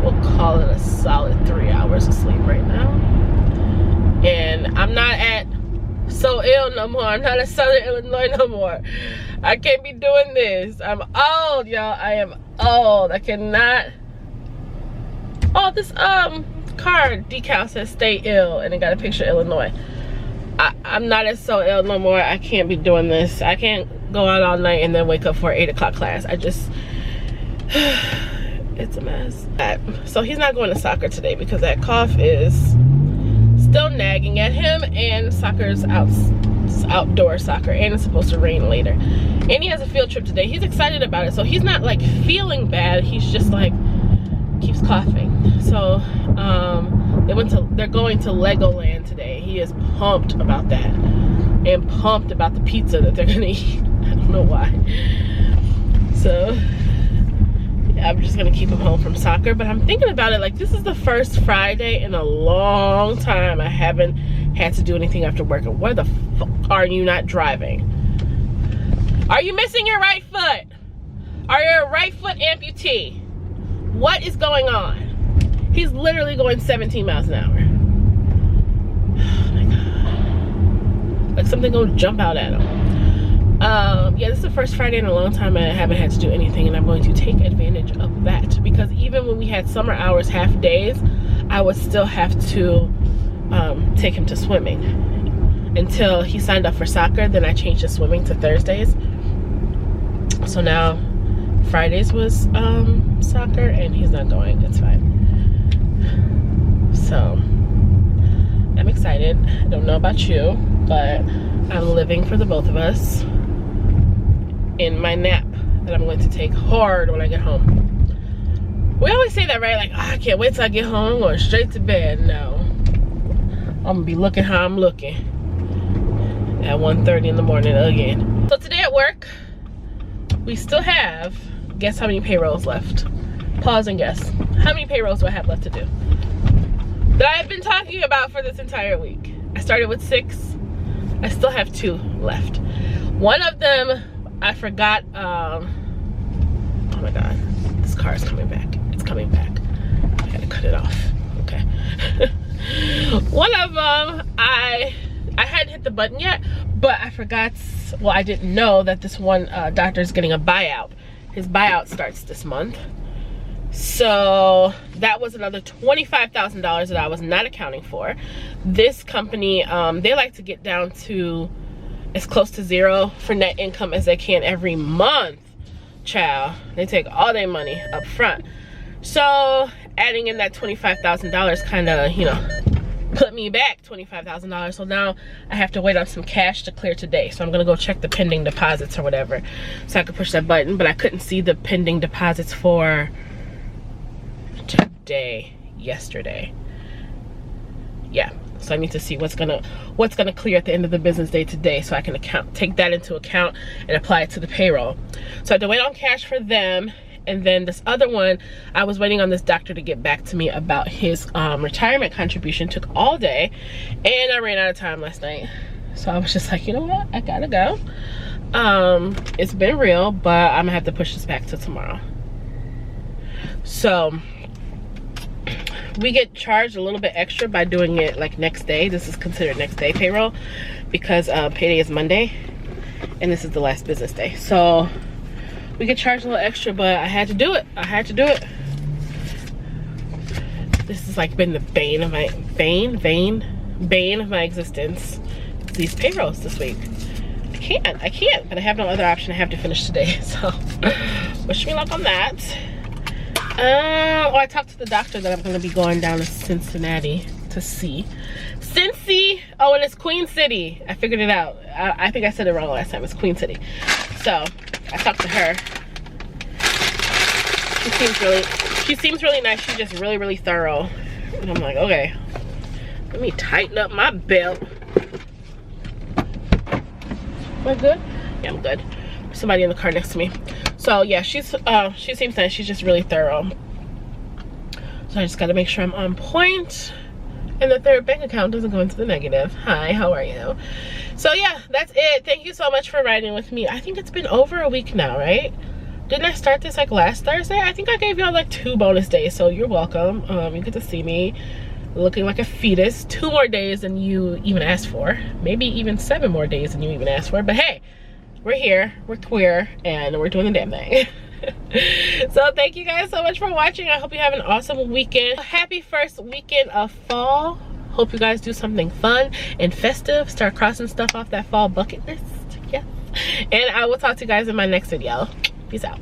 we'll call it a solid 3 hours of sleep right now. And I'm not at So Ill no more. I'm not at Southern Illinois no more. I can't be doing this. I'm old, y'all. I am old. I cannot. Oh, this car decal says stay ill, and it got a picture of Illinois. I'm not at So Ill no more. I can't be doing this. I can't go out all night and then wake up for an 8 o'clock class. I just, it's a mess. So he's not going to soccer today because that cough is still nagging at him, and soccer's outdoor soccer, and it's supposed to rain later. And he has a field trip today. He's excited about it, so he's not like feeling bad. He's just like keeps coughing. So they're going to Legoland today. He is pumped about that, and pumped about the pizza that they're gonna eat. I don't know why. So yeah, I'm just gonna keep him home from soccer. But I'm thinking about it, like, this is the first Friday in a long time I haven't had to do anything after work. And where the fuck are you not driving? Are you missing your right foot? Are you a right foot amputee? What is going on? He's literally going 17 miles an hour. Oh my God. Like something gonna jump out at him. Yeah, this is the first Friday in a long time I haven't had to do anything, and I'm going to take advantage of that, because even when we had summer hours, half days, I would still have to take him to swimming until he signed up for soccer. Then I changed his swimming to Thursdays. So now Fridays was soccer, and he's not going. It's fine. So I'm excited. I don't know about you, but I'm living for the both of us in my nap that I'm going to take hard when I get home. We always say that, right? Like, oh, I can't wait till I get home. I'm going straight to bed. No, I'm gonna be looking how I'm looking at 1:30 in the morning again. So today at work, we still have, guess how many payrolls left? Pause and guess. How many payrolls do I have left to do? That I've been talking about for this entire week. I started with 6. I still have 2 left. One of them, I forgot, oh my God, this car is coming back. It's coming back. I gotta cut it off, okay. One of them, I hadn't hit the button yet, but I forgot, well, I didn't know that this one doctor is getting a buyout. His buyout starts this month. So that was another $25,000 that I was not accounting for. This company, they like to get down to as close to 0 for net income as they can every month. Child, they take all their money up front. So adding in that $25,000 kind of, you know, put me back $25,000. So now I have to wait on some cash to clear today. So I'm gonna go check the pending deposits or whatever, so I could push that button. But I couldn't see the pending deposits for yesterday. Yeah, so I need to see what's gonna clear at the end of the business day today, so I can take that into account and apply it to the payroll. So I had to wait on cash for them. And then this other one, I was waiting on this doctor to get back to me about his retirement contribution. Took all day, and I ran out of time last night. So I was just like, you know what, I gotta go. It's been real, but I'm gonna have to push this back till tomorrow. So we get charged a little bit extra by doing it like next day. This is considered next day payroll because payday is Monday, and this is the last business day. So we get charged a little extra, but I had to do it. I had to do it. This has like been the bane of my existence. These payrolls this week. I can't, but I have no other option. I have to finish today. So wish me luck on that. Oh, I talked to the doctor that I'm gonna be going down to Cincinnati to see. Cincy, oh, and it's Queen City. I figured it out. I think I said it wrong last time. It's Queen City. So I talked to her. She seems really nice. She's just really, really thorough. And I'm like, okay, let me tighten up my belt. Am I good? Yeah, I'm good. There's somebody in the car next to me. So yeah, she seems nice. She's just really thorough. So I just gotta make sure I'm on point and that their bank account doesn't go into the negative. Hi, how are you? So yeah, that's it. Thank you so much for riding with me. I think it's been over a week now, right? Didn't I start this like last Thursday? I think I gave y'all like 2 bonus days, so you're welcome. You get to see me looking like a fetus 2 more days than you even asked for. Maybe even 7 more days than you even asked for. But hey, we're here, we're queer, and we're doing the damn thing. So thank you guys so much for watching. I hope you have an awesome weekend. Happy first weekend of fall. Hope you guys do something fun and festive. Start crossing stuff off that fall bucket list. Yes. And I will talk to you guys in my next video. Peace out.